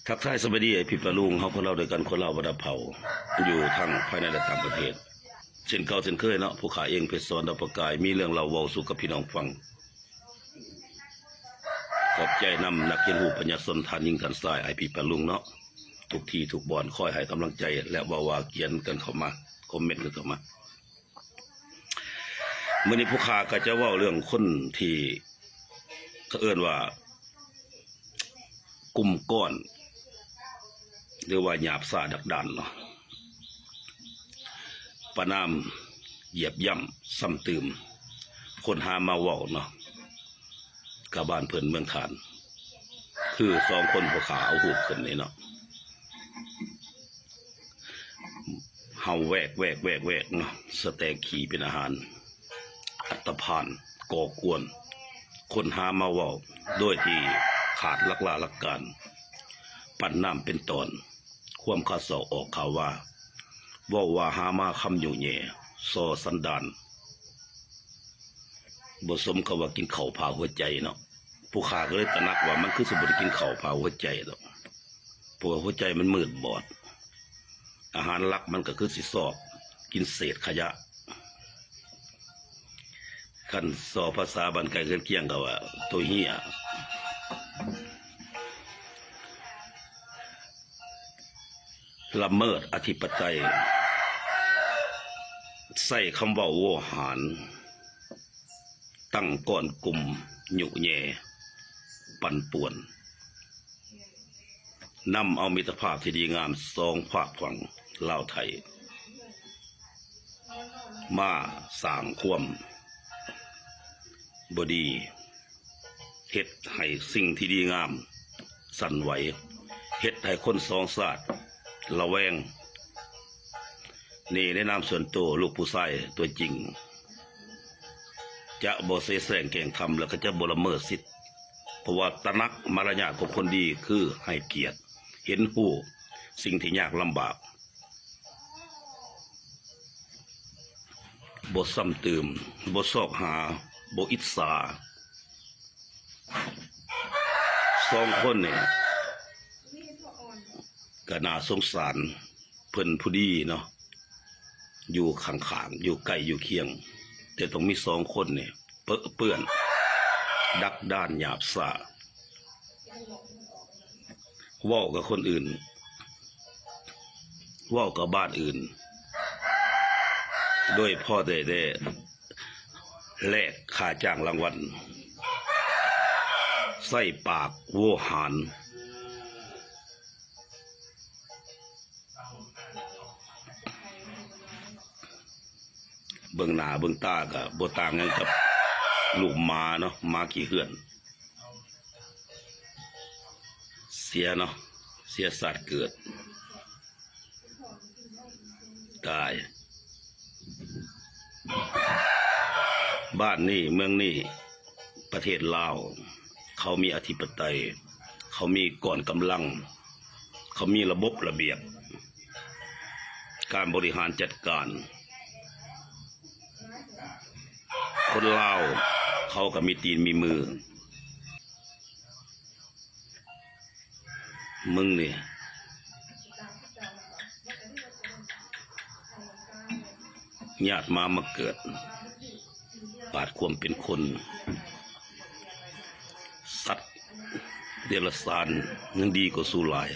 ทักทายสวัสดีไอพี่ปะลุงเขาคนเราด้วยกันคนเราบรรดาเผ่าอยู่ทั้งภายในและต่างประเทศเช่นเก่าเช่นเคยเนาะผู้ขาเองเพชรสอนดาวประกายมีเรื่องเราเว้าสู่กับพี่น้องฟังขอบใจนำนักเขียนหูปัญญาสนทานยิ่งทันสายไอพี่ปะลุงเนาะทุกทีทุกบอลคอยให้กำลังใจและว่าเขียนกันเข้ามาคอมเมนต์กันเข้ามาเมื่อนี้ผู้ขาก็จะเว้าเรื่องคนที่เขาเอื้อนว่ากลุ่มก้อนหรือว่าหยาบซาดักดันเนาะประนามเหยียบย่ำซ้ำตืมคนหามาเว้าเนาะกับบ้านเพิ่นเมืองฐานคือสองคนผู้ขาเอาหูขึ้นนี่เนาะเฮาแวกเนาะสแตกขี่เป็นอาหารอัตภานก่อกวนคนหามาเว้าโดยที่ขาดลักลาลักการปั่นน้ำเป็นตอนความขาดเสาออกข่าวว่าหามาคำอยู่แย่ซอสันดานบ่สมเขาว่ากินเข่าพาหัวใจเนาะผู้ขาก็เลยตระหนักว่ามันคือสมบูรณ์กินเข่าพาหัวใจเนาะเพราะหัวใจมันมืดบอดอาหารหลักมันก็คือสิสอบกินเศษขยะคันสอภาษาบ้านไกลเคียงก็ว่าตัวเหี้ยละเมิดอธิปไตยใส่คำว่าโวหารตั้งก้อนกลุ่มหยุแย่ปั่นป่วนนำเอามิตรภาพที่ดีงามสองภาคฝั่งลาวไทยมาสร้างความบดีเฮ็ดให้สิ่งที่ดีงามสั่นไหวเฮ็ดให้คนสองชาติระแวงนี่ในนามส่วนตัวลูกผู้ชายตัวจริงจะบ่เสแสร้งแกล้งทำแล้วก็จะบ่ละเมิดสิทธิ์เพราะว่าตระหนักมารยาทของคนดีคือให้เกียรติเห็นผู้สิ่งที่ยากลำบากบ่ซ้ำเติมบ่ซอกหาบ่อิจฉาสองคนเนี่ยก็น่าสงสารเพิ่นผู้ดีเนาะอยู่ข้างๆอยู่ใกล้อยู่เคียงแต่ต้องมีสองคนเนี่ยเปื้อนดักด้านหยาบซ่าเว้ากับคนอื่นเว้ากับบ้านอื่นโดยพ่อได้แลกค่าจ้างรางวัลใส่ปากโวหารเบิ่งหน้าเบิ่งตาก็บ่ต่างกันกับลูกหมาเนาะหมาขี้เหื่อนเสียเนาะเสียสัตว์เกิดตายบ้านนี่เมืองนี่ประเทศลาวเขามีอธิปไตยเขามีก่อนกำลังเขามีระบบระเบียบการบริหารจัดการคนลาวเขาก็มีตีนมีมือมึงเนี่ยญาติมาเกิดปาดความเป็นคนสัตว์เดรัจฉานยังดีกว่าสู้ลาย